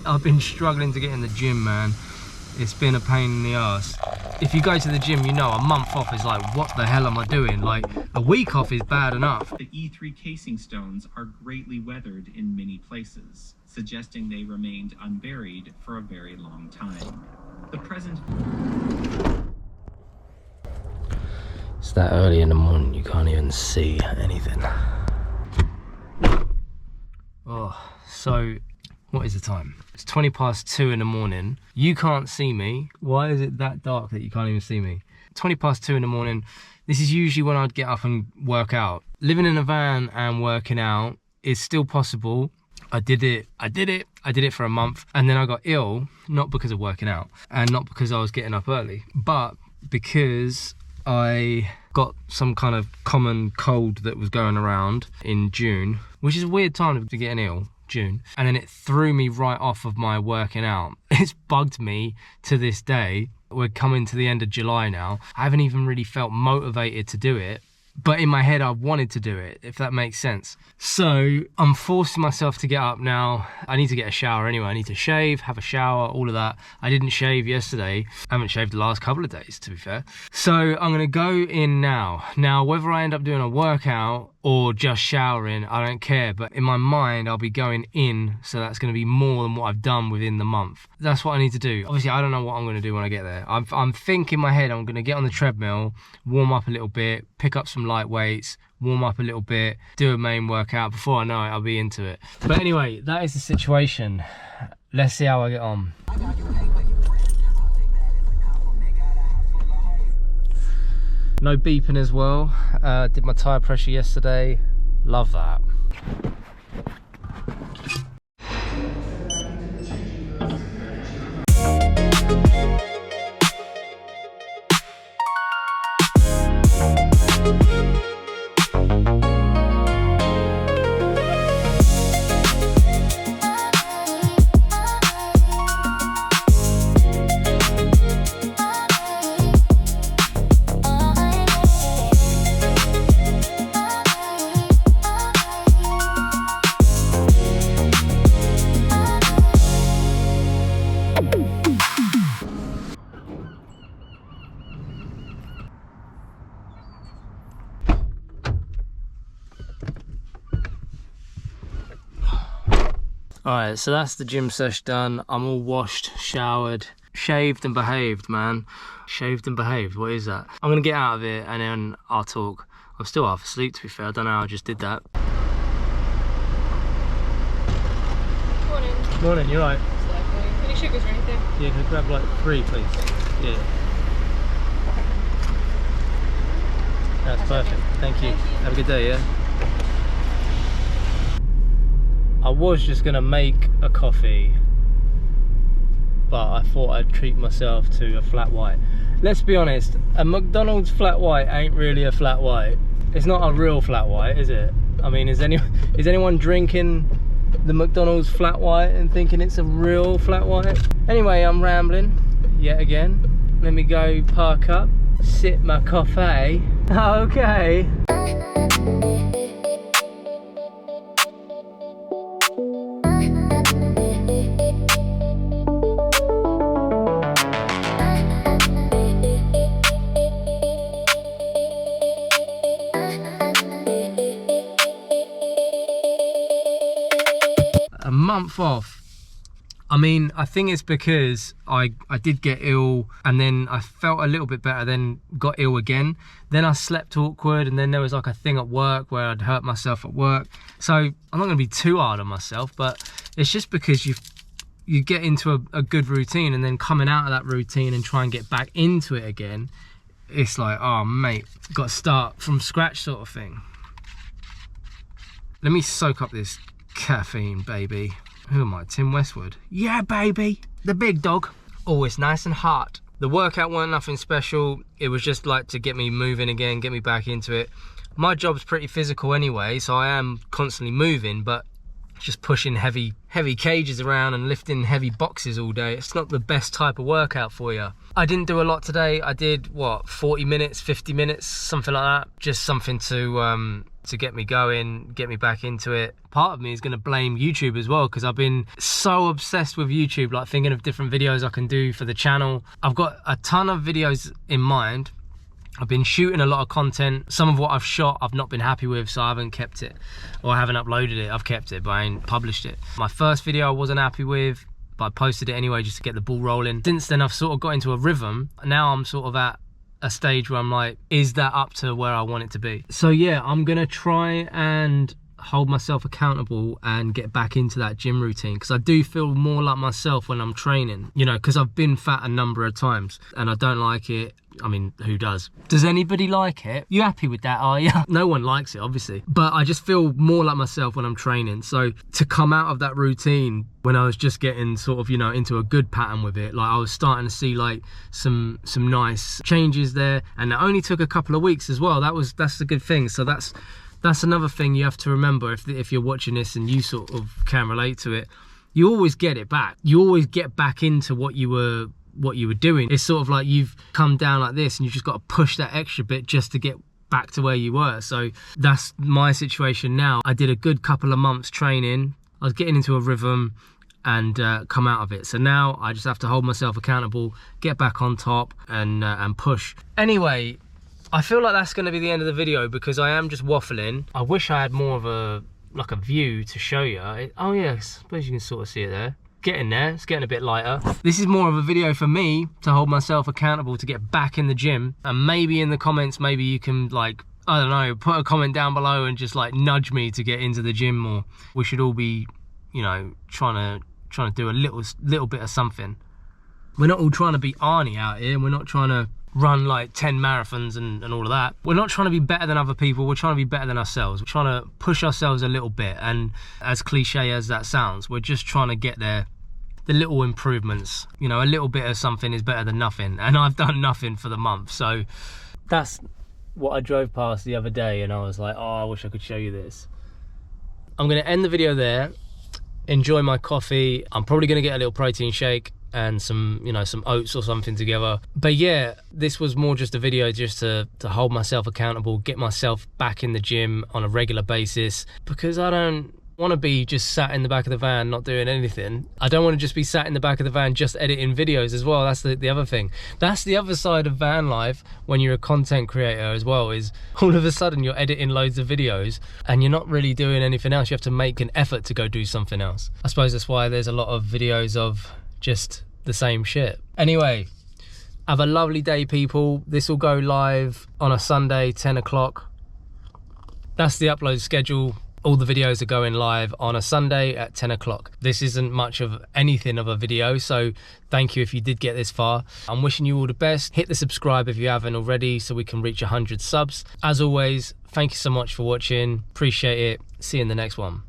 I've been struggling to get in the gym, man. It's been a pain in the ass. If you go to the gym, you know a month off is like, what the hell am I doing? Like, a week off is bad enough. The E3 casing stones are greatly weathered in many places, suggesting they remained unburied for a very long time. The present... It's that early in the morning, you can't even see anything. Oh, so what is the time? It's 20 past 2 in the morning. You can't see me. Why is it that dark that you can't even see me? 20 past 2 in the morning. This is usually when I'd get up and work out. Living in a van and working out is still possible. I did it for a month, and then I got ill, not because of working out and not because I was getting up early, but because I got some kind of common cold that was going around in June, which is a weird time to get ill, June, and then it threw me right off of my working out. It's bugged me to this day. We're coming to the end of July now. I haven't even really felt motivated to do it, but in my head I wanted to do it, if that makes sense. So I'm forcing myself to get up now. I need to get a shower anyway. I need to shave, have a shower, all of that. I didn't shave yesterday. I haven't shaved the last couple of days, to be fair. So I'm gonna go in now. Now, whether I end up doing a workout or just showering, I don't care, but in my mind I'll be going in, so that's going to be more than what I've done within the month. That's what I need to do. Obviously I don't know what I'm going to do when I get there. I'm thinking in my head I'm going to get on the treadmill, warm up a little bit, pick up some light weights, warm up a little bit, do a main workout. Before I know it, I'll be into it. But anyway, that is the situation. Let's see how I get on. No beeping as well. Did my tire pressure yesterday. Love that. Alright, so that's the gym sesh done. I'm all washed, showered, shaved and behaved, man. Shaved and behaved, what is that? I'm gonna get out of it and then I'll talk. I'm still half asleep, to be fair. I don't know how I just did that. Morning. Morning, you're right. Any sugars or anything? Yeah, can I grab like 3, please? Yeah. That's perfect. Thank you. Have a good day, yeah? I was just gonna make a coffee, but I thought I'd treat myself to a flat white. Let's be honest, a McDonald's flat white ain't really a flat white. It's not a real flat white, is it? I mean, is anyone drinking the McDonald's flat white and thinking it's a real flat white? Anyway, I'm rambling yet again. Let me go park up, sip my coffee. Okay. A month off. I mean, I think it's because I did get ill and then I felt a little bit better, then got ill again. Then I slept awkward, and then there was like a thing at work where I'd hurt myself at work. So I'm not gonna be too hard on myself, but it's just because you get into a good routine, and then coming out of that routine and try and get back into it again, it's like, oh mate, got to start from scratch sort of thing. Let me soak up this caffeine, baby. Who am I, Tim Westwood? Yeah, baby, the big dog. Oh, it's nice and hot. The workout wasn't nothing special. It was just like to get me moving again, get me back into it. My job's pretty physical anyway, so I am constantly moving, but just pushing heavy cages around and lifting heavy boxes all day, it's not the best type of workout for you. I didn't do a lot today. I did, what, 40 minutes, 50 minutes, something like that. Just something to to get me going, get me back into it. Part of me is going to blame YouTube as well, because I've been so obsessed with YouTube, like thinking of different videos I can do for the channel. I've got a ton of videos in mind. I've been shooting a lot of content. Some of what I've shot I've not been happy with, so I haven't kept it, or I haven't uploaded it. I've kept it, but I ain't published it. My first video I wasn't happy with, but I posted it anyway just to get the ball rolling. Since then I've sort of got into a rhythm. Now I'm sort of at a stage where I'm like, is that up to where I want it to be? So yeah, I'm gonna try and hold myself accountable and get back into that gym routine, because I do feel more like myself when I'm training, you know, because I've been fat a number of times and I don't like it. I mean, who does? Does anybody like it? You happy with that, are you? No one likes it, obviously, but I just feel more like myself when I'm training. So to come out of that routine when I was just getting sort of, you know, into a good pattern with it, like I was starting to see like some nice changes there, and it only took a couple of weeks as well. That's the good thing. So that's another thing you have to remember if you're watching this and you sort of can relate to it. You always get it back. You always get back into what you were doing. It's sort of like you've come down like this and you've just got to push that extra bit just to get back to where you were. So that's my situation now. I did a good couple of months training. I was getting into a rhythm and come out of it. So now I just have to hold myself accountable, get back on top and push. Anyway, I feel like that's going to be the end of the video because I am just waffling. I wish I had more of a view to show you. Oh yeah, I suppose you can sort of see it there. Getting there, it's getting a bit lighter. This is more of a video for me to hold myself accountable to get back in the gym, and maybe in the comments, maybe you can, like, I don't know, put a comment down below and just like nudge me to get into the gym more. We should all be, you know, trying to do a little bit of something. We're not all trying to be Arnie out here. We're not trying to run like 10 marathons and all of that. We're not trying to be better than other people. We're trying to be better than ourselves. We're trying to push ourselves a little bit, and as cliche as that sounds, we're just trying to get there. The little improvements, you know, a little bit of something is better than nothing, and I've done nothing for the month. So that's what I drove past the other day and I was like, oh, I wish I could show you this. I'm going to end the video there. Enjoy my coffee. I'm probably going to get a little protein shake and some, you know, some oats or something together. But yeah, this was more just a video just to hold myself accountable, get myself back in the gym on a regular basis, because I don't want to be just sat in the back of the van not doing anything. I don't want to just be sat in the back of the van just editing videos as well. That's the other thing. That's the other side of van life when you're a content creator as well, is all of a sudden you're editing loads of videos and you're not really doing anything else. You have to make an effort to go do something else. I suppose that's why there's a lot of videos of just the same shit. Anyway, have a lovely day, people. This will go live on a Sunday, 10 o'clock. That's the upload schedule. All the videos are going live on a Sunday at 10 o'clock. This isn't much of anything of a video, so thank you if you did get this far. I'm wishing you all the best. Hit the subscribe if you haven't already so we can reach 100 subs. As always, thank you so much for watching. Appreciate it. See you in the next one.